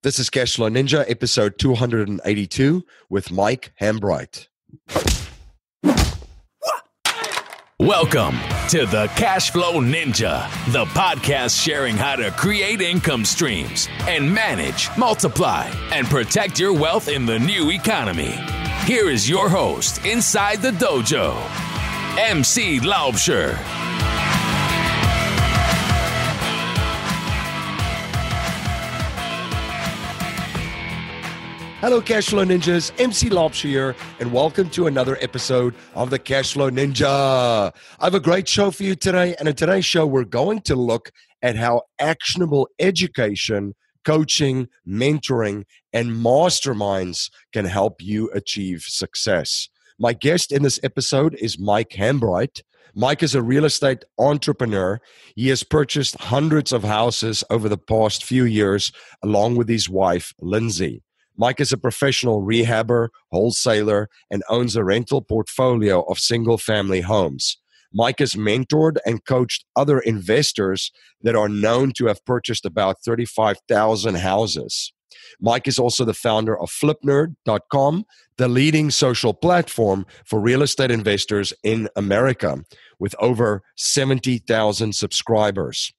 This is Cashflow Ninja, episode 282 with Mike Hambright. Welcome to the Cashflow Ninja, the podcast sharing how to create income streams and manage, multiply, and protect your wealth in the new economy. Here is your host inside the dojo, MC Laubscher. Hello, Cashflow Ninjas. MC Laubscher here, and welcome to another episode of the Cashflow Ninja. I have a great show for you today, and in today's show, we're going to look at how actionable education, coaching, mentoring, and masterminds can help you achieve success. My guest in this episode is Mike Hambright. Mike is a real estate entrepreneur. He has purchased hundreds of houses over the past few years, along with his wife, Lindsay. Mike is a professional rehabber, wholesaler, and owns a rental portfolio of single-family homes. Mike has mentored and coached other investors that are known to have purchased about 35,000 houses. Mike is also the founder of flipnerd.com, the leading social platform for real estate investors in America, with over 70,000 subscribers.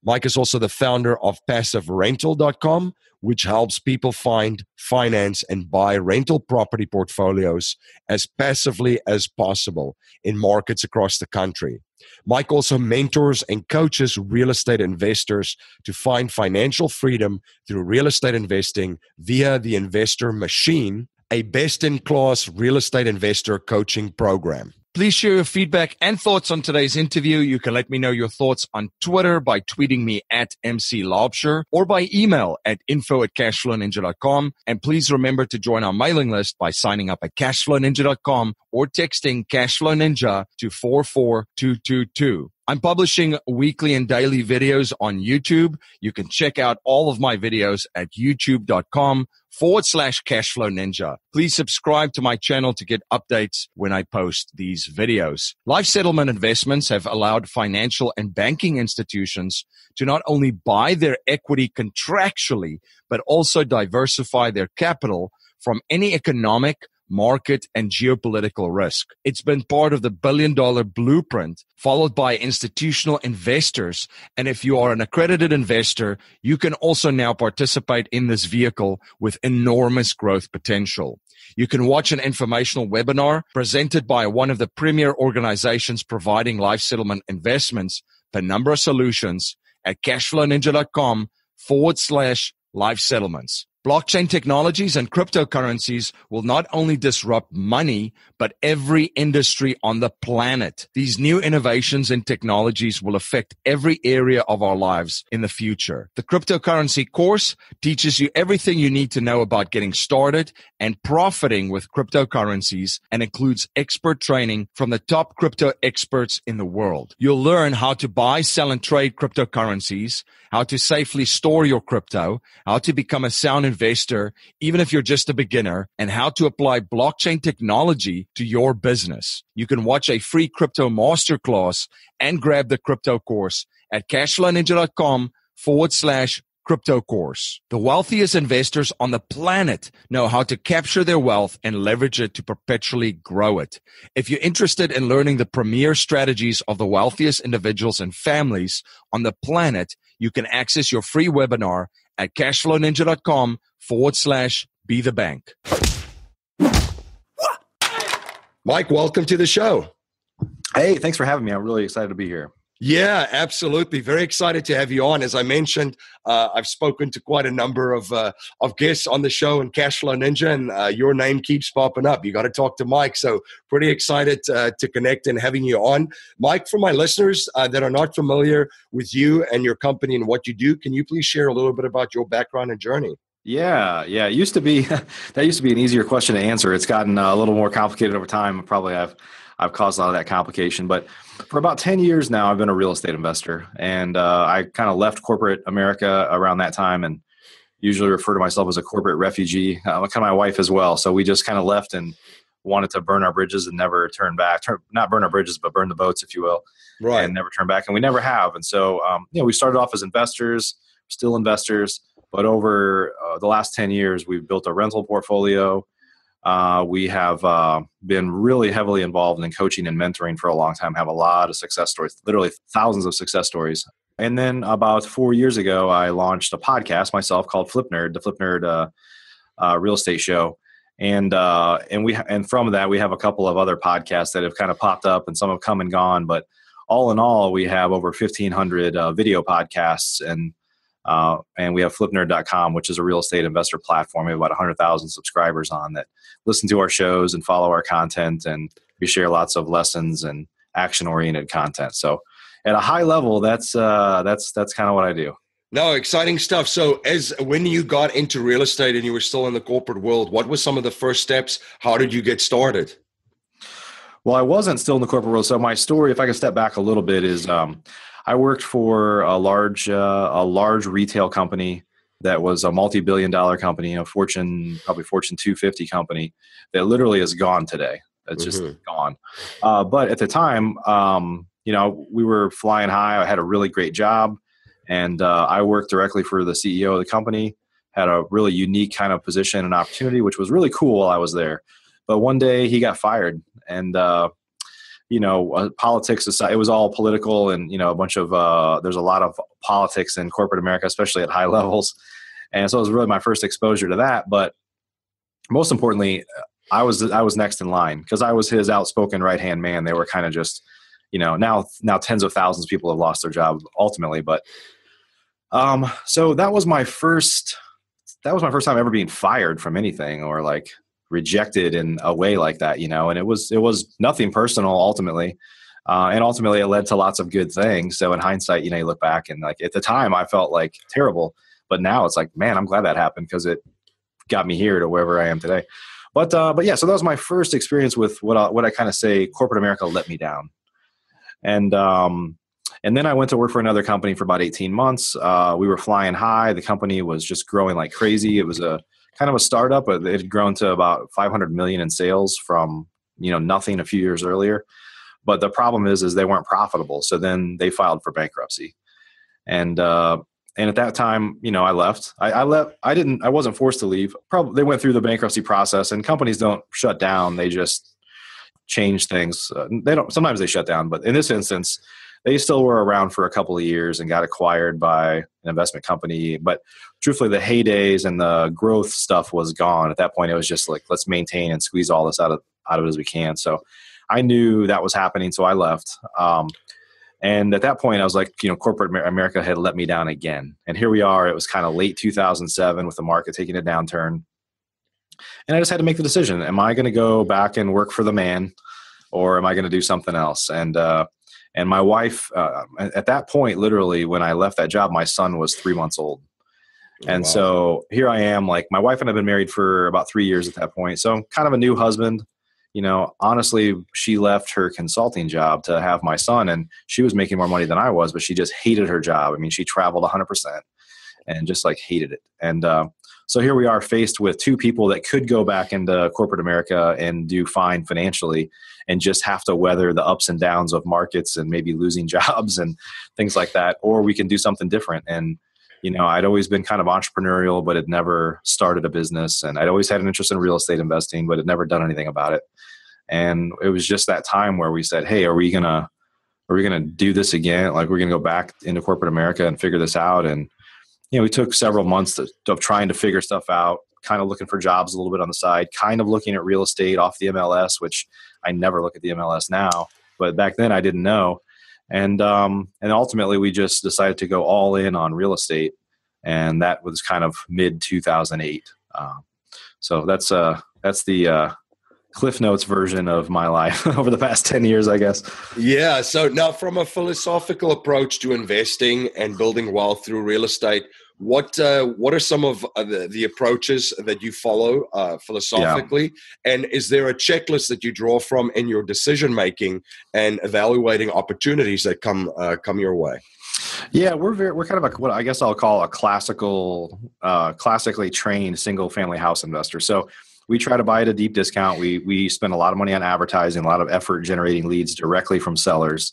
Mike is also the founder of passiverental.com, which helps people find, finance, and buy rental property portfolios as passively as possible in markets across the country. Mike also mentors and coaches real estate investors to find financial freedom through real estate investing via the Investor Machine, a best-in-class real estate investor coaching program. Please share your feedback and thoughts on today's interview. You can let me know your thoughts on Twitter by tweeting me at MC Laubscher or by email at info@cashflowninja.com. And please remember to join our mailing list by signing up at cashflowninja.com or texting Cashflow Ninja to 44222. I'm publishing weekly and daily videos on YouTube. You can check out all of my videos at youtube.com/Cashflow Ninja. Please subscribe to my channel to get updates when I post these videos. Life settlement investments have allowed financial and banking institutions to not only buy their equity contractually, but also diversify their capital from any economic, market, and geopolitical risk. It's been part of the billion-dollar blueprint followed by institutional investors. And if you are an accredited investor, you can also now participate in this vehicle with enormous growth potential. You can watch an informational webinar presented by one of the premier organizations providing life settlement investments, Penumbra Solutions, at cashflowninja.com/life settlements. Blockchain technologies and cryptocurrencies will not only disrupt money, but every industry on the planet. These new innovations and technologies will affect every area of our lives in the future. The cryptocurrency course teaches you everything you need to know about getting started and profiting with cryptocurrencies and includes expert training from the top crypto experts in the world. You'll learn how to buy, sell, and trade cryptocurrencies, how to safely store your crypto, how to become a sound investor, even if you're just a beginner, and how to apply blockchain technology to your business. You can watch a free crypto masterclass and grab the crypto course at cashflowninja.com/crypto course. The wealthiest investors on the planet know how to capture their wealth and leverage it to perpetually grow it. If you're interested in learning the premier strategies of the wealthiest individuals and families on the planet, you can access your free webinar at cashflowninja.com/be the bank. Mike, welcome to the show. Hey, thanks for having me. I'm really excited to be here. Yeah, absolutely. Very excited to have you on. As I mentioned, I've spoken to quite a number of guests on the show in Cashflow Ninja, and your name keeps popping up. You got to talk to Mike. So pretty excited to connect and having you on. Mike, for my listeners that are not familiar with you and your company and what you do, can you please share a little bit about your background and journey? Yeah. It used to be that used to be an easier question to answer. It's gotten a little more complicated over time. Probably I've caused a lot of that complication. But for about 10 years now, I've been a real estate investor. And I kind of left corporate America around that time and usually refer to myself as a corporate refugee. Kind of my wife as well. So we just kind of left and wanted to burn our bridges and never turn back. Not burn our bridges, but burn the boats, if you will. Right. And never turn back. And we never have. And so, we started off as investors, still investors. But over the last 10 years, we've built a rental portfolio. We have been really heavily involved in coaching and mentoring for a long time, have a lot of success stories, literally thousands of success stories. And then about 4 years ago, I launched a podcast myself called Flip Nerd, the Flip Nerd real estate show. And from that, we have a couple of other podcasts that have kind of popped up, and some have come and gone. But all in all, we have over 1,500 video podcasts, and we have flipnerd.com, which is a real estate investor platform. We have about 100,000 subscribers on that listen to our shows and follow our content, and we share lots of lessons and action-oriented content. So at a high level, that's kind of what I do. No, exciting stuff. So when you got into real estate and you were still in the corporate world, what were some of the first steps? How did you get started? Well, I wasn't still in the corporate world. So my story, if I can step back a little bit, is I worked for a large retail company that was a multi-billion-dollar company, probably Fortune 250 company that literally is gone today. It's just gone. But at the time, we were flying high. I had a really great job, and I worked directly for the CEO of the company. Had a really unique kind of position and opportunity, which was really cool while I was there. But one day he got fired, and politics aside, it was all political, and there's a lot of politics in corporate America, especially at high levels. And so it was really my first exposure to that. But most importantly, I was next in line because I was his outspoken right-hand man. They were kind of just, now tens of thousands of people have lost their job ultimately. But so that was my first time ever being fired from anything, or like rejected in a way like that, and it was nothing personal ultimately. And ultimately it led to lots of good things. So in hindsight, you look back and like at the time I felt like terrible, but now it's like, man, I'm glad that happened because it got me here to wherever I am today. But yeah, so that was my first experience with what I kind of say corporate America let me down. And then I went to work for another company for about 18 months. We were flying high. The company was just growing like crazy. It was a kind of a startup, but it had grown to about 500 million in sales from, nothing a few years earlier. But the problem is they weren't profitable. So then they filed for bankruptcy. And at that time, I left. I left. I wasn't forced to leave. Probably they went through the bankruptcy process, and companies don't shut down. They just change things. Sometimes they shut down, but in this instance, they still were around for a couple of years and got acquired by an investment company. But truthfully, the heydays and the growth stuff was gone. At that point, it was just like, let's maintain and squeeze all this out of it as we can. So I knew that was happening, so I left. And at that point, I was like, corporate America had let me down again. And here we are. It was kind of late 2007 with the market taking a downturn. And I just had to make the decision. Am I going to go back and work for the man, or am I going to do something else? And my wife, at that point, literally, when I left that job, my son was 3 months old. And wow. So here I am, like my wife and I have been married for about 3 years at that point. So kind of a new husband. Honestly, she left her consulting job to have my son, and she was making more money than I was, but she just hated her job. I mean, she traveled 100% and just like hated it. And so here we are faced with two people that could go back into corporate America and do fine financially and just have to weather the ups and downs of markets and maybe losing jobs and things like that. Or we can do something different. And, I'd always been kind of entrepreneurial, but had never started a business. And I'd always had an interest in real estate investing, but had never done anything about it. And it was just that time where we said, hey, are we going to do this again? Like, we're going to go back into corporate America and figure this out. And, we took several months of trying to figure stuff out, kind of looking for jobs a little bit on the side, kind of looking at real estate off the MLS, which I never look at the MLS now, but back then I didn't know. And ultimately we just decided to go all in on real estate. And that was kind of mid 2008. So that's the Cliff Notes version of my life over the past 10 years, I guess. Yeah. So now, from a philosophical approach to investing and building wealth through real estate, what are some of the approaches that you follow philosophically? Yeah. And is there a checklist that you draw from in your decision making and evaluating opportunities that come your way? Yeah, we're kind of what I guess I'll call a classically trained single family house investor. So we try to buy at a deep discount. We spend a lot of money on advertising, a lot of effort generating leads directly from sellers.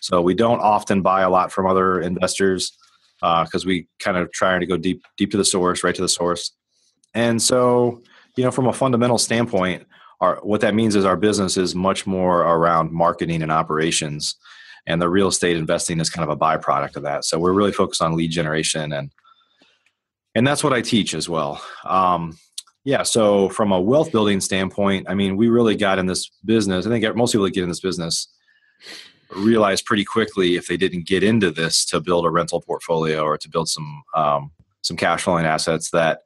So we don't often buy a lot from other investors. because we kind of trying to go deep to the source, right to the source. And so, from a fundamental standpoint, what that means is our business is much more around marketing and operations, and the real estate investing is kind of a byproduct of that. So we're really focused on lead generation, and that's what I teach as well. So from a wealth building standpoint, I mean, we really got in this business. I think most people that get in this business realize pretty quickly, if they didn't get into this to build a rental portfolio or to build some cash flowing assets, that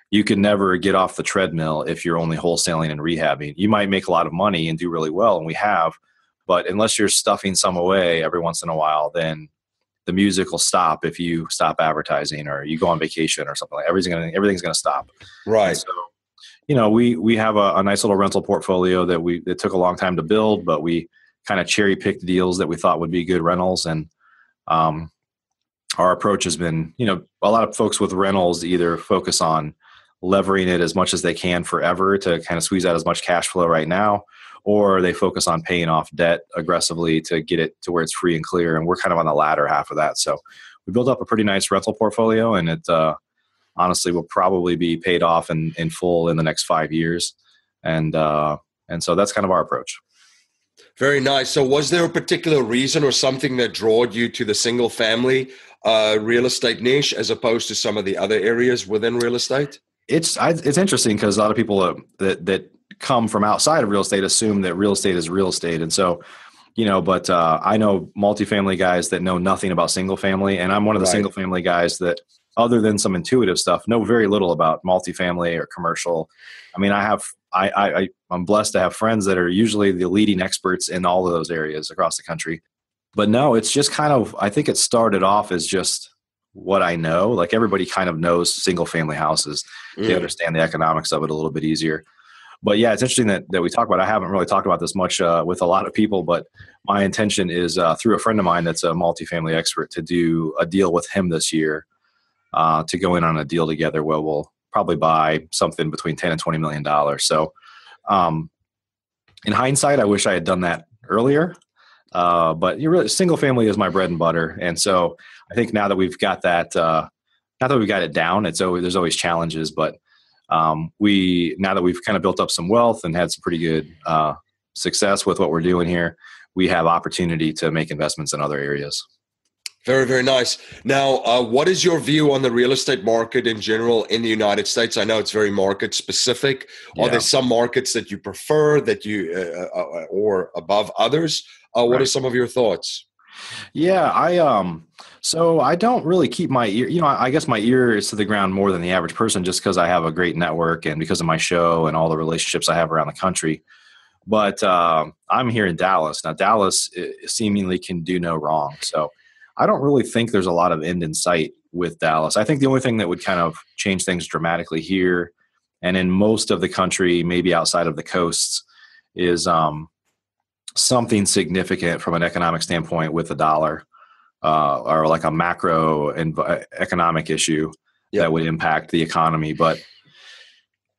you can never get off the treadmill if you're only wholesaling and rehabbing. You might make a lot of money and do really well, and we have, but unless you're stuffing some away every once in a while, then the music will stop if you stop advertising or you go on vacation or something like that. Everything's going to stop. Right. And so, we have a nice little rental portfolio that took a long time to build, but we kind of cherry picked deals that we thought would be good rentals. And our approach has been, a lot of folks with rentals either focus on levering it as much as they can forever to kind of squeeze out as much cash flow right now, or they focus on paying off debt aggressively to get it to where it's free and clear. And we're kind of on the latter half of that. So we built up a pretty nice rental portfolio, and it honestly will probably be paid off in full in the next 5 years. And so that's kind of our approach. Very nice. So was there a particular reason or something that drawed you to the single family real estate niche as opposed to some of the other areas within real estate? It's interesting because a lot of people that come from outside of real estate assume that real estate is real estate. And so, but I know multifamily guys that know nothing about single family. And I'm one of the single family guys that, other than some intuitive stuff, know very little about multifamily or commercial. I mean, I'm blessed to have friends that are usually the leading experts in all of those areas across the country. But no, it's just kind of, I think it started off as just what I know. Like everybody kind of knows single family houses. They understand the economics of it a little bit easier. But yeah, it's interesting that we talk about it. I haven't really talked about this much with a lot of people, but my intention is through a friend of mine that's a multifamily expert to do a deal with him this year, to go in on a deal together where we'll probably buy something between $10 and $20 million. So in hindsight, I wish I had done that earlier. But single family is my bread and butter. And so I think now that we've got that, not that we've got it down, there's always challenges, but now that we've kind of built up some wealth and had some pretty good success with what we're doing here, we have opportunity to make investments in other areas. Very, very nice. Now, what is your view on the real estate market in general in the United States? I know it's very market specific. Yeah. Are there some markets that you prefer or above others? What are some of your thoughts? Yeah, so I don't really keep my ear, I guess my ear is to the ground more than the average person just because I have a great network and because of my show and all the relationships I have around the country. But I'm here in Dallas. Now, Dallas seemingly can do no wrong. So I don't really think there's a lot of end in sight with Dallas. I think the only thing that would kind of change things dramatically here and in most of the country, maybe outside of the coasts, is something significant from an economic standpoint with the dollar, or like a macro and economic issue that would impact the economy. But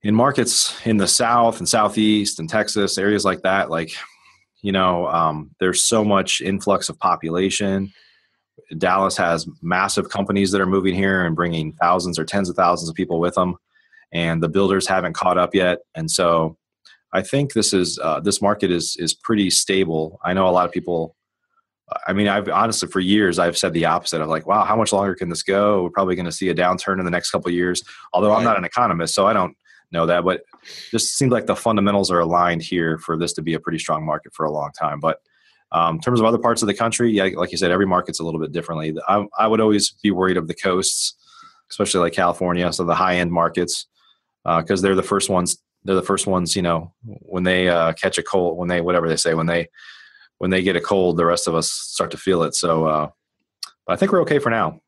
in markets in the South and Southeast and Texas, areas like that, there's so much influx of population. Dallas has massive companies that are moving here and bringing thousands or tens of thousands of people with them, and the builders haven't caught up yet. And so I think this market is pretty stable. I know a lot of people, I've honestly for years, I've said the opposite of wow, how much longer can this go? We're probably going to see a downturn in the next couple of years. Although I'm not an economist, so I don't know that, but it just seems like the fundamentals are aligned here for this to be a pretty strong market for a long time. But in terms of other parts of the country, yeah, like you said, every market's a little bit differently. I would always be worried of the coasts, especially like California, so the high-end markets, because they're the first ones. They're the first ones, when they catch a cold, when they get a cold, the rest of us start to feel it. So I think we're okay for now.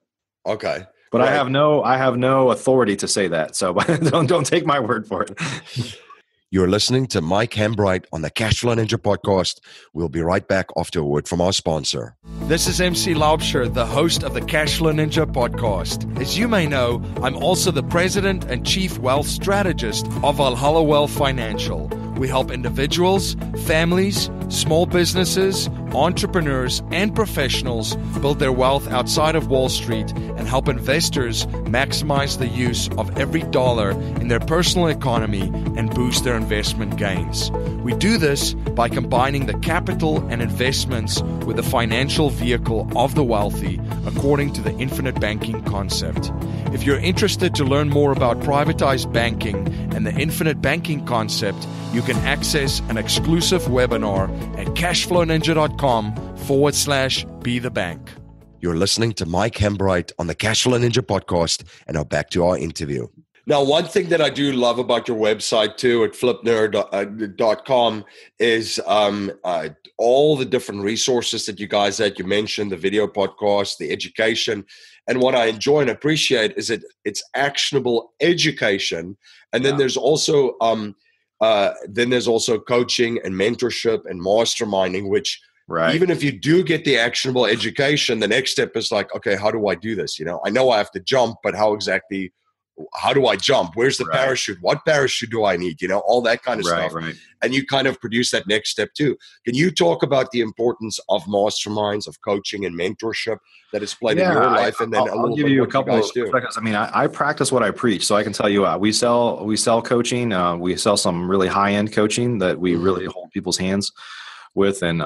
Okay. But right. I have no authority to say that. So don't take my word for it. You're listening to Mike Hambright on the Cashflow Ninja podcast. We'll be right back after a word from our sponsor. This is MC Laubscher, the host of the Cashflow Ninja podcast. As you may know, I'm also the president and chief wealth strategist of Valhalla Wealth Financial. We help individuals, families, small businesses, entrepreneurs, and professionals build their wealth outside of Wall Street and help investors maximize the use of every dollar in their personal economy and boost their investment gains. We do this by combining the capital and investments with the financial vehicle of the wealthy according to the infinite banking concept. If you're interested to learn more about privatized banking and the infinite banking concept, you can access an exclusive webinar at cashflowninja.com/be the bank. You're listening to Mike Hambright on the Cashflow Ninja podcast, and now back to our interview. Now, one thing that I do love about your website too at flipnerd.com is all the different resources that you guys had. You mentioned the video podcast, the education. And what I enjoy and appreciate is that it's actionable education. And then there's also coaching and mentorship and masterminding, which even if you do get the actionable education, the next step is like, okay, how do I do this? I know I have to jump, but how do I jump? Where's the parachute? What parachute do I need? All that kind of stuff. Right. And you kind of produce that next step too. Can you talk about the importance of masterminds, of coaching and mentorship that has played in your life? And then I'll give you a couple of perspectives. I mean, I practice what I preach. So I can tell you, we sell coaching. We sell some really high-end coaching that we really hold people's hands with. And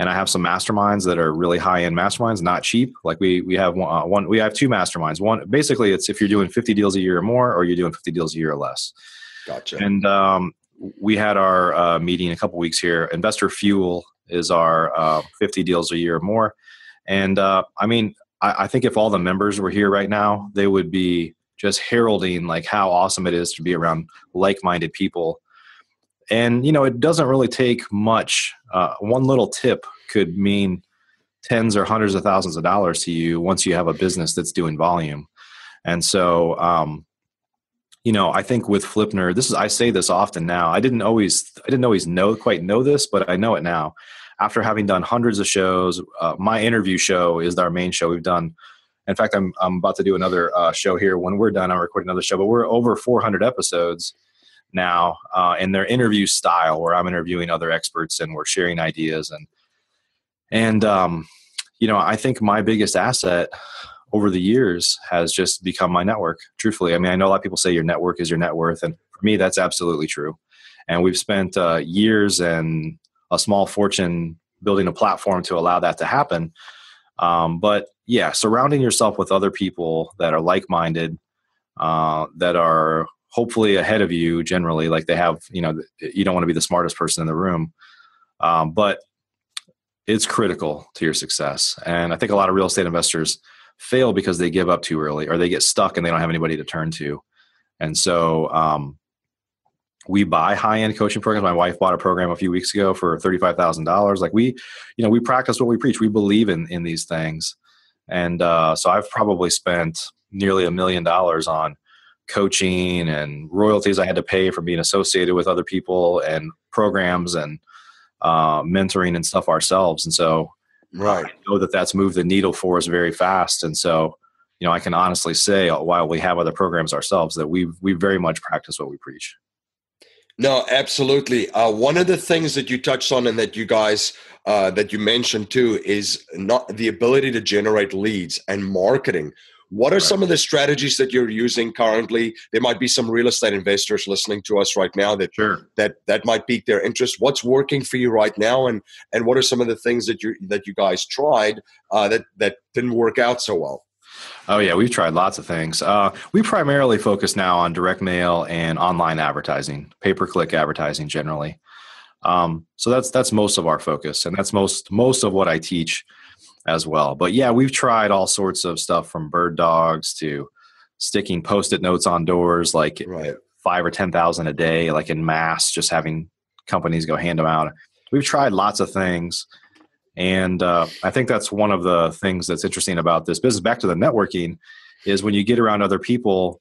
I have some masterminds that are really high-end masterminds, not cheap. Like we have we have two masterminds. One, basically, it's if you're doing 50 deals a year or more, or you're doing 50 deals a year or less. Gotcha. And we had our meeting a couple weeks here. Investor Fuel is our 50 deals a year or more. And I think if all the members were here right now, they would be just heralding like how awesome it is to be around like-minded people. And, it doesn't really take much. One little tip could mean tens or hundreds of thousands of dollars to you once you have a business that's doing volume. And so, I think with Flipnerd, I say this often now. I didn't always quite know this, but I know it now. After having done hundreds of shows, my interview show is our main show we've done. In fact, I'm about to do another show here. When we're done, I'm recording another show, but we're over 400 episodes now in their interview style, where I'm interviewing other experts and we're sharing ideas. And I think my biggest asset over the years has just become my network. Truthfully, I know a lot of people say your network is your net worth. And for me, that's absolutely true. And we've spent years and a small fortune building a platform to allow that to happen. But yeah, surrounding yourself with other people that are like-minded, that are hopefully ahead of you generally, like they have, you don't want to be the smartest person in the room. But it's critical to your success. And I think a lot of real estate investors fail because they give up too early, or they get stuck and they don't have anybody to turn to. And so we buy high-end coaching programs. My wife bought a program a few weeks ago for $35,000. Like we practice what we preach. We believe in these things. And so I've probably spent nearly $1 million on coaching and royalties I had to pay for being associated with other people and programs and mentoring and stuff ourselves. And so I know that's moved the needle for us very fast. And so, I can honestly say, while we have other programs ourselves, that we very much practice what we preach. No, absolutely. One of the things that you touched on and that you guys, that you mentioned too, is not the ability to generate leads and marketing. What are some of the strategies that you're using currently? There might be some real estate investors listening to us right now that might pique their interest. What's working for you right now, and what are some of the things that you guys tried that didn't work out so well? Oh yeah, we've tried lots of things. We primarily focus now on direct mail and online advertising, pay-per-click advertising generally. So that's most of our focus, and that's most of what I teach as well. But yeah, we've tried all sorts of stuff, from bird dogs to sticking Post-it notes on doors, like 5 or 10,000 a day, like in mass, just having companies go hand them out. We've tried lots of things. And I think that's one of the things that's interesting about this business, back to the networking, is when you get around other people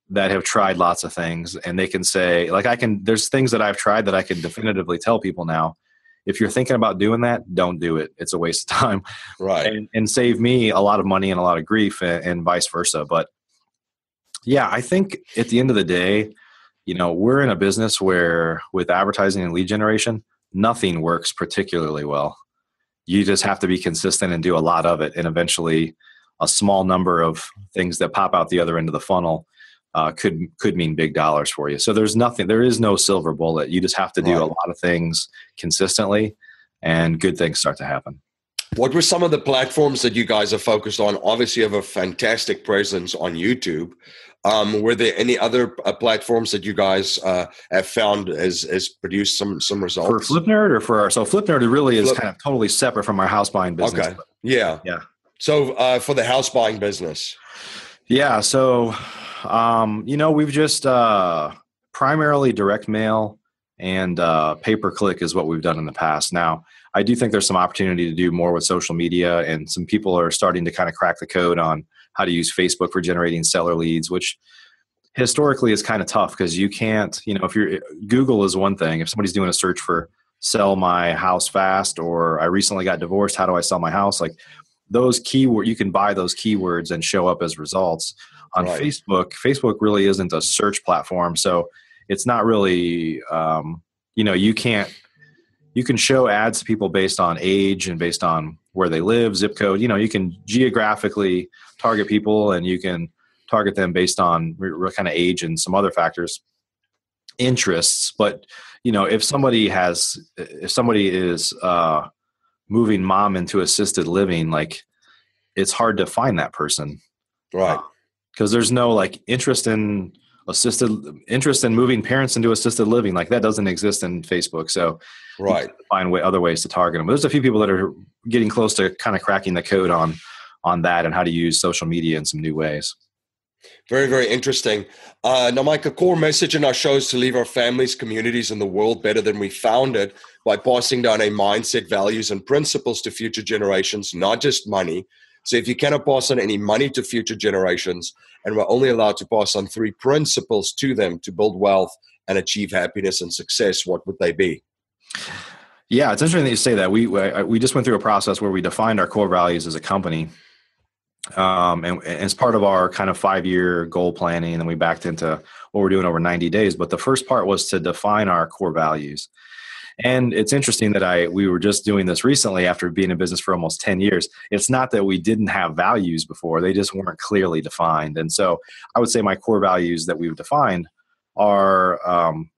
that have tried lots of things, and they can say, like, there's things that I've tried that I can definitively tell people now, if you're thinking about doing that, don't do it. It's a waste of time. Right. And save me a lot of money and a lot of grief, and vice versa. But yeah, I think at the end of the day, we're in a business where with advertising and lead generation, nothing works particularly well. You just have to be consistent and do a lot of it. And eventually a small number of things that pop out the other end of the funnel could mean big dollars for you. So there is no silver bullet. You just have to do a lot of things consistently and good things start to happen. What were some of the platforms that you guys are focused on? Obviously, you have a fantastic presence on YouTube. Were there any other platforms that you guys have found as produced some results? For FlipNerd so FlipNerd really is kind of totally separate from our house buying business. Okay. Yeah. So for the house buying business. Yeah. So, we've just primarily direct mail and pay-per-click is what we've done in the past. Now, I do think there's some opportunity to do more with social media, and some people are starting to kind of crack the code on how to use Facebook for generating seller leads, which historically is kind of tough because you can't, Google is one thing. If somebody's doing a search for sell my house fast, or I recently got divorced, how do I sell my house? Like those keywords, you can buy those keywords and show up as results. On Facebook really isn't a search platform. So it's not really, you can show ads to people based on age and based on where they live, zip code. You can geographically target people, and you can target them based on kind of age and some other factors, interests. But, if somebody is moving mom into assisted living, like it's hard to find that person. Right. Because there's no interest in moving parents into assisted living. Like that doesn't exist in Facebook. So find other ways to target them. But there's a few people that are getting close to kind of cracking the code on that and how to use social media in some new ways. Very, very interesting. Now, Mike, a core message in our show is to leave our families, communities, and the world better than we found it by passing down a mindset, values, and principles to future generations, not just money. So if you cannot pass on any money to future generations, and we're only allowed to pass on 3 principles to them to build wealth and achieve happiness and success, what would they be? Yeah, it's interesting that you say that. We just went through a process where we defined our core values as a company. And as part of our kind of 5-year goal planning, and then we backed into what we're doing over 90 days. But the first part was to define our core values. And it's interesting that we were just doing this recently after being in business for almost 10 years. It's not that we didn't have values before. They just weren't clearly defined. And so I would say my core values that we've defined are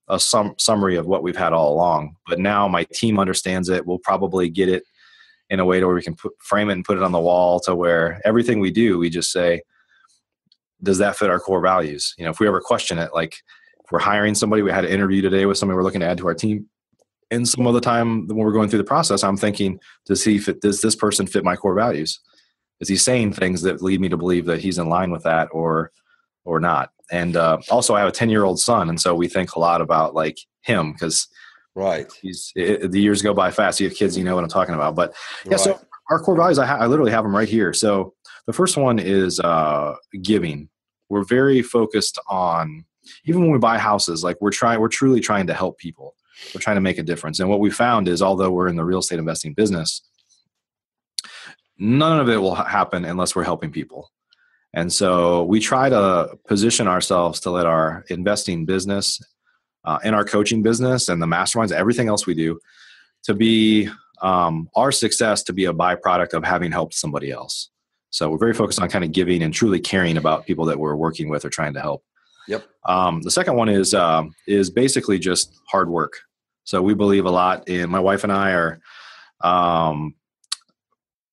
a summary of what we've had all along. But now my team understands it. We'll probably get it in a way to where we can frame it and put it on the wall to where everything we do, we just say, does that fit our core values? If we ever question it, like if we're hiring somebody, we had an interview today with somebody we're looking to add to our team. And some of the time when we're going through the process, I'm thinking, does this person fit my core values? Is he saying things that lead me to believe that he's in line with that or not? And also I have a 10-year-old son. And so we think a lot about like him because the years go by fast. You have kids, you know what I'm talking about. But yeah, so our core values, I literally have them right here. So the first one is giving. We're very focused on, even when we buy houses, like we're truly trying to help people. We're trying to make a difference. And what we found is, although we're in the real estate investing business, none of it will happen unless we're helping people. And so we try to position ourselves to let our investing business and our coaching business and the masterminds, everything else we do, to be our success to be a byproduct of having helped somebody else. So we're very focused on kind of giving and truly caring about people that we're working with or trying to help. Yep. The second one is basically just hard work. So we believe a lot in, my wife and I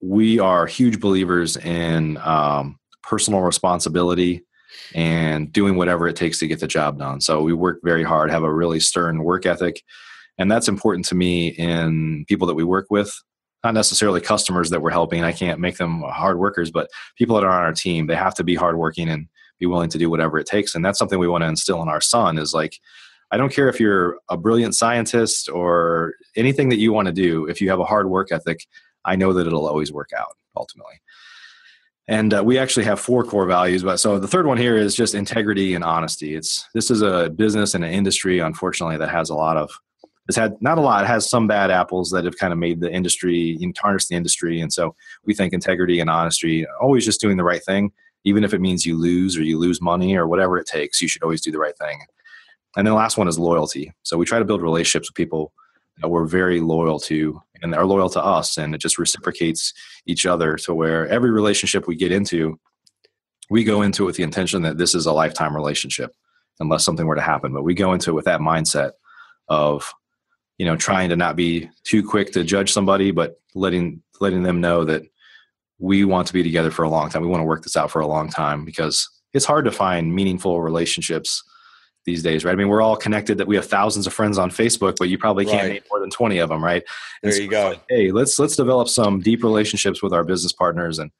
we are huge believers in personal responsibility and doing whatever it takes to get the job done. So we work very hard, have a really stern work ethic. And that's important to me in people that we work with, not necessarily customers that we're helping. I can't make them hard workers, but people that are on our team, they have to be hardworking and be willing to do whatever it takes. And that's something we want to instill in our son is like, I don't care if you're a brilliant scientist or anything that you want to do. If you have a hard work ethic, I know that it'll always work out ultimately. And we actually have 4 core values. But so the third one here is just integrity and honesty. This is a business and an industry, unfortunately, that has it has some bad apples that have kind of made the industry, tarnished the industry. And so we think integrity and honesty, always just doing the right thing, even if it means you lose money or whatever it takes, you should always do the right thing. And then the last one is loyalty. So we try to build relationships with people that we're very loyal to and are loyal to us. And it just reciprocates each other to where every relationship we get into, we go into it with the intention that this is a lifetime relationship unless something were to happen. But we go into it with that mindset of, trying to not be too quick to judge somebody, but letting them know that we want to be together for a long time. We want to work this out for a long time because it's hard to find meaningful relationships these days, right? I mean, we're all connected that we have thousands of friends on Facebook, but you probably can't name more than 20 of them, right? And there you go. Like, hey, let's develop some deep relationships with our business partners and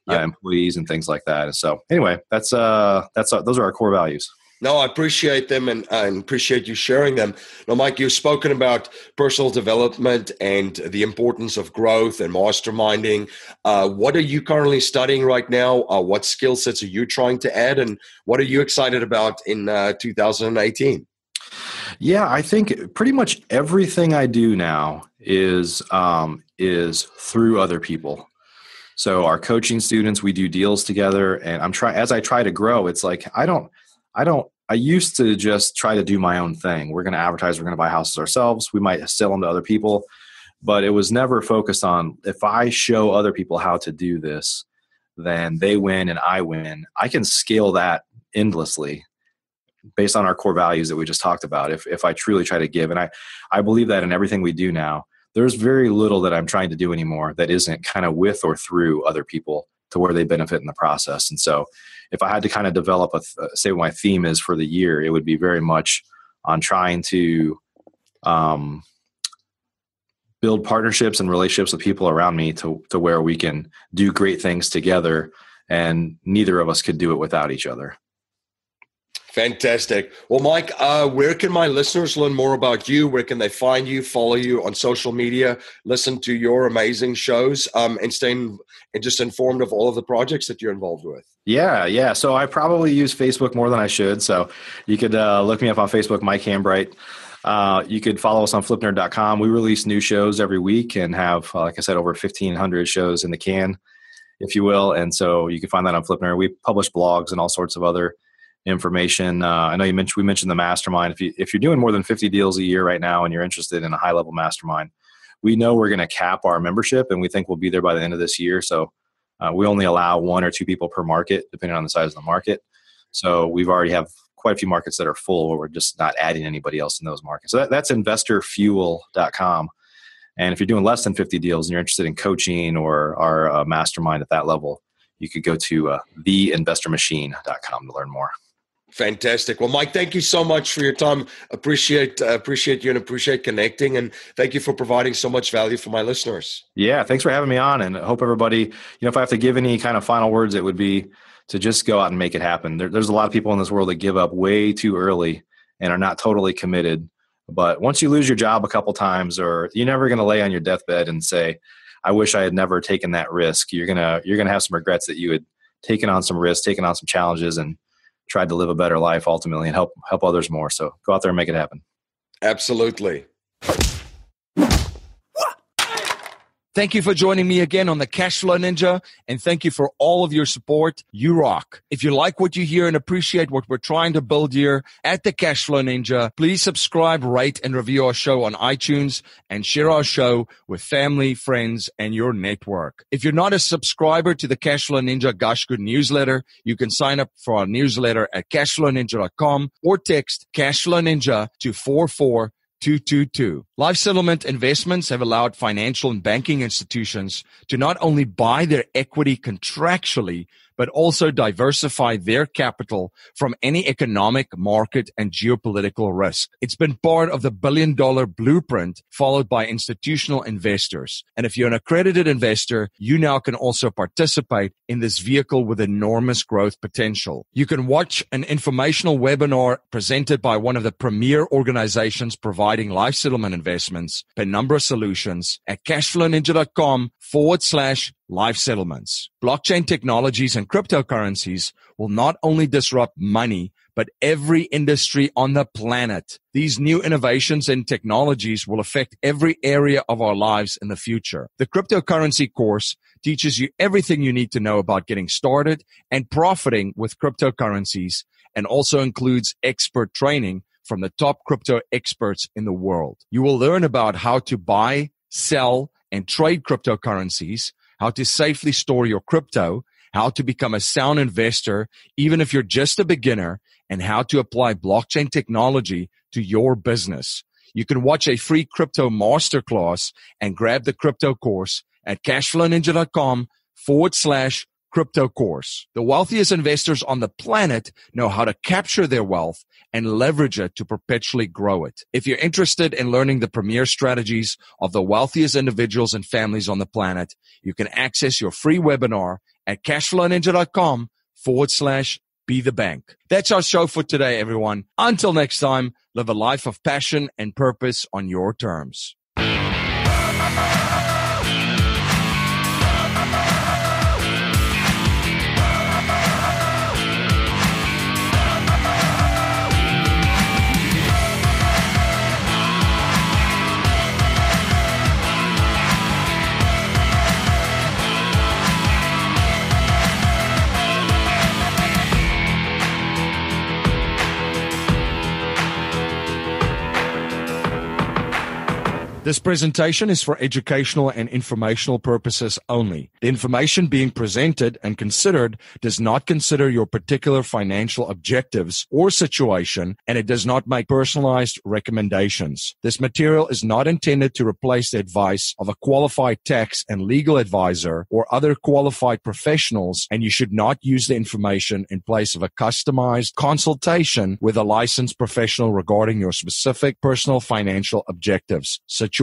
employees and things like that. And so anyway, those are our core values. No, I appreciate them and appreciate you sharing them. Now, Mike, you've spoken about personal development and the importance of growth and masterminding. What are you currently studying right now? What skill sets are you trying to add? And what are you excited about in 2018? Yeah, I think pretty much everything I do now is through other people. So our coaching students, we do deals together, and as I try to grow, it's like I used to just try to do my own thing. We're going to advertise, we're going to buy houses ourselves. We might sell them to other people, but it was never focused on if I show other people how to do this, then they win and I win. I can scale that endlessly based on our core values that we just talked about. If I truly try to give, and I believe that in everything we do now, there's very little that I'm trying to do anymore that isn't kind of with or through other people to where they benefit in the process. And so if I had to kind of develop say what my theme is for the year, it would be very much on trying to build partnerships and relationships with people around me to where we can do great things together, and neither of us could do it without each other. Fantastic. Well, Mike, where can my listeners learn more about you? Where can they find you, follow you on social media, listen to your amazing shows, and stay just informed of all of the projects that you're involved with? Yeah. So I probably use Facebook more than I should. So you could look me up on Facebook, Mike Hambright. You could follow us on flipnerd.com. We release new shows every week and have, like I said, over 1,500 shows in the can, if you will. And so you can find that on Flipnerd. We publish blogs and all sorts of other information. I know we mentioned the mastermind. If you're doing more than 50 deals a year right now and you're interested in a high level mastermind, we know we're going to cap our membership and we think we'll be there by the end of this year. So we only allow 1 or 2 people per market, depending on the size of the market. So we've already have quite a few markets that are full where we're just not adding anybody else in those markets. So that's investorfuel.com. And if you're doing less than 50 deals and you're interested in coaching or our mastermind at that level, you could go to theinvestormachine.com to learn more. Fantastic. Well, Mike, thank you so much for your time. Appreciate you and appreciate connecting. And thank you for providing so much value for my listeners. Yeah, thanks for having me on. And I hope everybody, if I have to give any kind of final words, it would be to just go out and make it happen. There's a lot of people in this world that give up way too early and are not totally committed. But once you lose your job a couple times, or you're never going to lay on your deathbed and say, I wish I had never taken that risk. You're gonna have some regrets that you had taken on some risks, taken on some challenges, and tried to live a better life ultimately and help others more. So go out there and make it happen. Absolutely. Thank you for joining me again on the Cashflow Ninja, and thank you for all of your support. You rock. If you like what you hear and appreciate what we're trying to build here at the Cashflow Ninja, please subscribe, rate, and review our show on iTunes and share our show with family, friends, and your network. If you're not a subscriber to the Cashflow Ninja Gosh Good newsletter, you can sign up for our newsletter at cashflowninja.com or text Cashflow Ninja to 44222. Life settlement investments have allowed financial and banking institutions to not only buy their equity contractually, but also diversify their capital from any economic, market, and geopolitical risk. It's been part of the billion-dollar blueprint followed by institutional investors. And if you're an accredited investor, you now can also participate in this vehicle with enormous growth potential. You can watch an informational webinar presented by one of the premier organizations providing life settlement investments, Penumbra Solutions, at cashflowninja.com/life settlements. Blockchain technologies and cryptocurrencies will not only disrupt money, but every industry on the planet. These new innovations and technologies will affect every area of our lives in the future. The cryptocurrency course teaches you everything you need to know about getting started and profiting with cryptocurrencies, and also includes expert training from the top crypto experts in the world. You will learn about how to buy, sell, and trade cryptocurrencies, how to safely store your crypto, how to become a sound investor, even if you're just a beginner, and how to apply blockchain technology to your business. You can watch a free crypto masterclass and grab the crypto course at cashflowninja.com/crypto course. The wealthiest investors on the planet know how to capture their wealth and leverage it to perpetually grow it. If you're interested in learning the premier strategies of the wealthiest individuals and families on the planet, you can access your free webinar at cashflowninja.com/be the bank. That's our show for today, everyone. Until next time, live a life of passion and purpose on your terms. This presentation is for educational and informational purposes only. The information being presented and considered does not consider your particular financial objectives or situation, and it does not make personalized recommendations. This material is not intended to replace the advice of a qualified tax and legal advisor or other qualified professionals, and you should not use the information in place of a customized consultation with a licensed professional regarding your specific personal financial objectives, situation,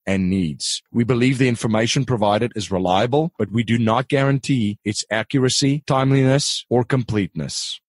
and needs. We believe the information provided is reliable, but we do not guarantee its accuracy, timeliness, or completeness.